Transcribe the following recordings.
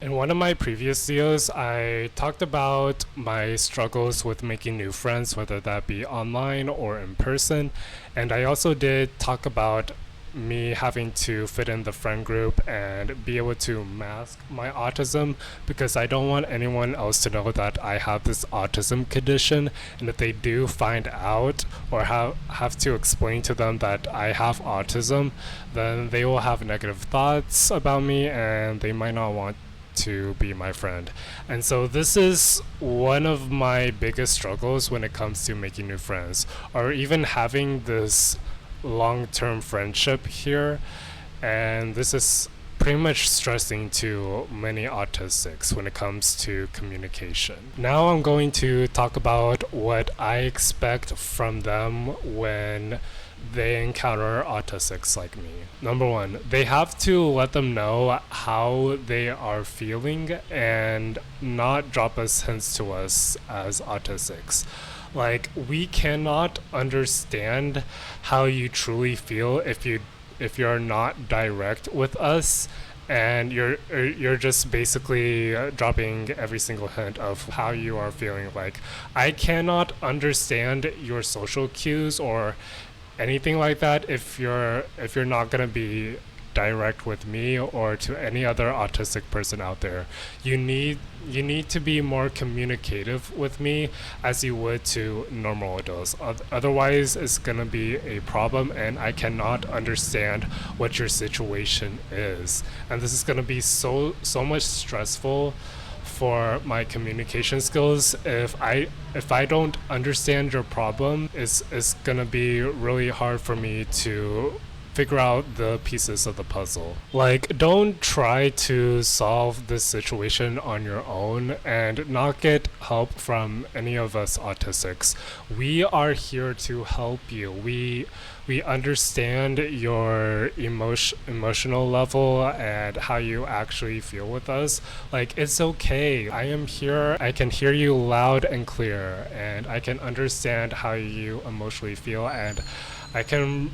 In one of my previous videos, I talked about my struggles with making new friends, whether that be online or in person. And I also did talk about me having to fit in the friend group and be able to mask my autism because I don't want anyone else to know that I have this autism condition. And if they do find out or have to explain to them that I have autism, then they will have negative thoughts about me and they might not want to be my friend. And so this is one of my biggest struggles when it comes to making new friends or even having this long-term friendship here. And this is pretty much stressing to many autistics when it comes to communication. Now I'm going to talk about what I expect from them when they encounter autistics like me. Number one, they have to let them know how they are feeling and not drop us hints to us as autistics. Like, we cannot understand how you truly feel if you're not direct with us and you're just basically dropping every single hint of how you are feeling. Like, I cannot understand your social cues or anything like that if you're not going to be direct with me or to any other autistic person out there. You need to be more communicative with me as you would to normal adults. Otherwise it's going to be a problem and I cannot understand what your situation is, and this is going to be so much stressful for my communication skills. If I don't understand your problem, it's gonna be really hard for me to figure out the pieces of the puzzle. Like, don't try to solve this situation on your own and not get help from any of us autistics. We are here to help you. We understand your emotional level and how you actually feel with us. Like, it's okay. I am here. I can hear you loud and clear, and I can understand how you emotionally feel, and I can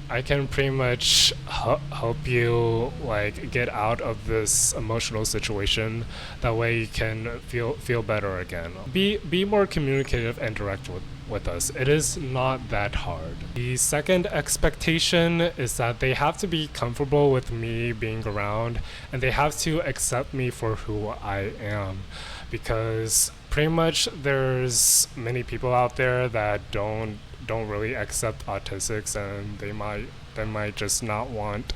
pretty much help you like get out of this emotional situation. That way you can feel better again. Be more communicative and direct with us. It is not that hard. The second expectation is that they have to be comfortable with me being around and they have to accept me for who I am, because pretty much there's many people out there that don't really accept autistics, and they might just not want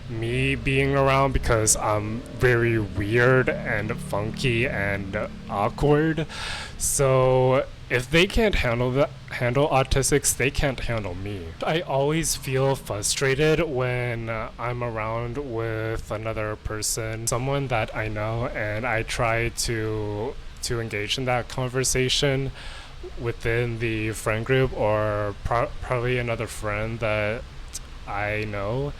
me being around because I'm very weird and funky and awkward. So if they can't handle autistics, they can't handle me. I always feel frustrated when I'm around with another person, someone that I know, and I try to engage in that conversation within the friend group or probably another friend that I know,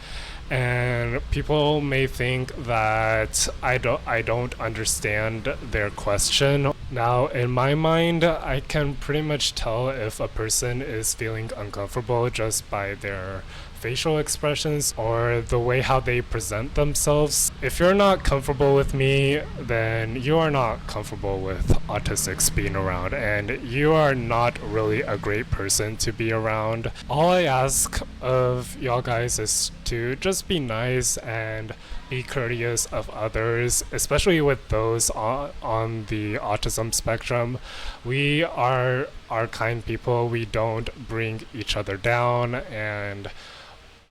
and people may think that I don't understand their question. Now, in my mind, I can pretty much tell if a person is feeling uncomfortable just by their facial expressions or the way how they present themselves. If you're not comfortable with me, then you are not comfortable with autistics being around, and you are not really a great person to be around. All I ask of y'all guys is to just be nice and be courteous of others, especially with those on the autism spectrum. We are kind people. We don't bring each other down, and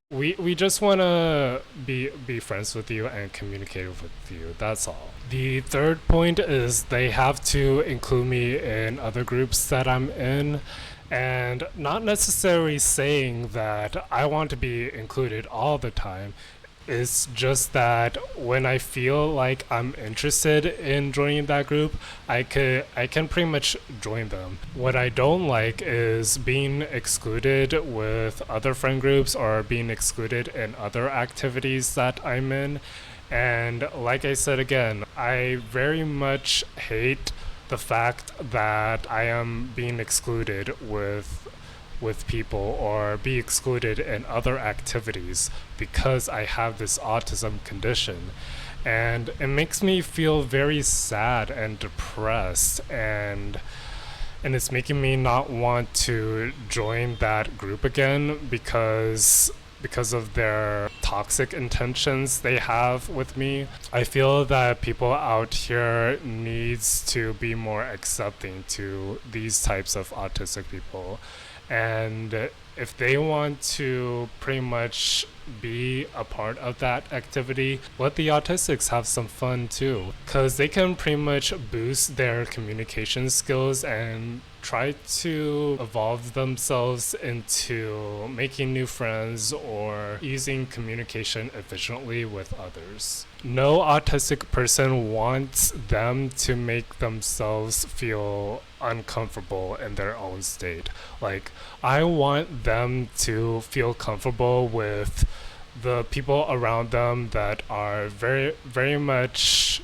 we just want to be friends with you and communicate with you. That's all. The third point is they have to include me in other groups that I'm in, and not necessarily saying that I want to be included all the time. It's just that when I feel like I'm interested in joining that group, I can pretty much join them. What I don't like is being excluded with other friend groups or being excluded in other activities that I'm in. And like I said again, I very much hate the fact that I am being excluded with people or be excluded in other activities because I have this autism condition. And it makes me feel very sad and depressed, and it's making me not want to join that group again because of their toxic intentions they have with me. I feel that people out here needs to be more accepting to these types of autistic people. And if they want to pretty much be a part of that activity, let the autistics have some fun too, because they can pretty much boost their communication skills and try to evolve themselves into making new friends or using communication efficiently with others. No autistic person wants them to make themselves feel uncomfortable in their own state. Like, I want them to feel comfortable with the people around them that are very, very much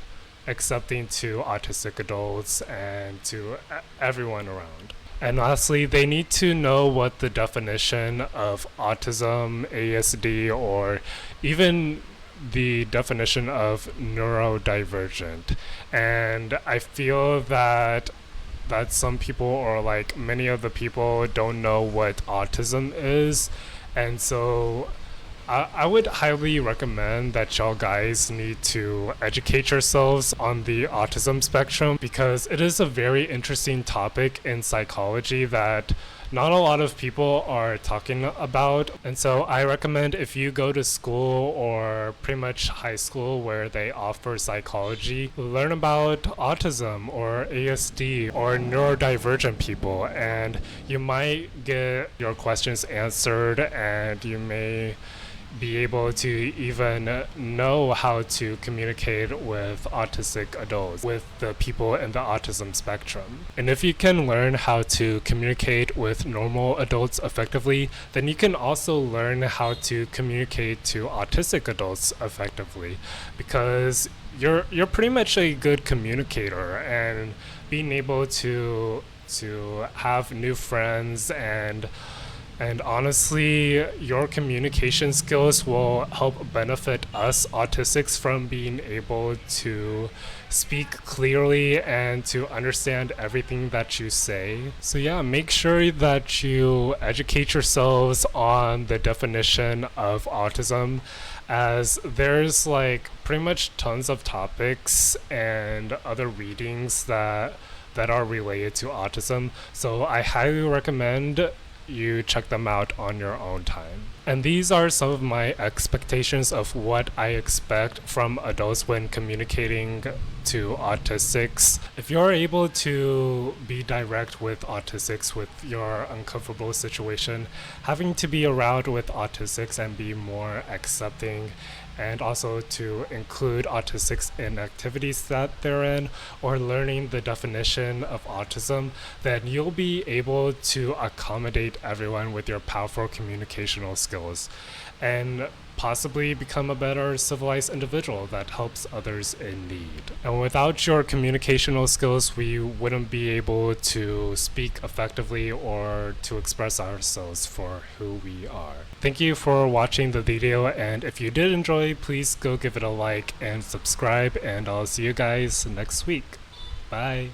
accepting to autistic adults and to everyone around. And lastly, they need to know what the definition of autism, ASD, or even the definition of neurodivergent. And I feel that some people, or like many of the people, don't know what autism is. And so I would highly recommend that y'all guys need to educate yourselves on the autism spectrum, because it is a very interesting topic in psychology that not a lot of people are talking about. And so I recommend, if you go to school or pretty much high school where they offer psychology, learn about autism or ASD or neurodivergent people, and you might get your questions answered, and you may be able to even know how to communicate with autistic adults, with the people in the autism spectrum. And if you can learn how to communicate with normal adults effectively, then you can also learn how to communicate to autistic adults effectively, because you're pretty much a good communicator, and being able to have new friends and honestly, your communication skills will help benefit us autistics from being able to speak clearly and to understand everything that you say. So yeah, make sure that you educate yourselves on the definition of autism, as there's like pretty much tons of topics and other readings that are related to autism. So I highly recommend you check them out on your own time. And these are some of my expectations of what I expect from adults when communicating to autistics. If you're able to be direct with autistics with your uncomfortable situation, having to be around with autistics and be more accepting, and also to include autistics in activities that they're in, or learning the definition of autism, then you'll be able to accommodate everyone with your powerful communicational skills and possibly become a better civilized individual that helps others in need. And without your communicational skills, we wouldn't be able to speak effectively or to express ourselves for who we are. Thank you for watching the video, and if you did enjoy, please go give it a like and subscribe, and I'll see you guys next week. Bye.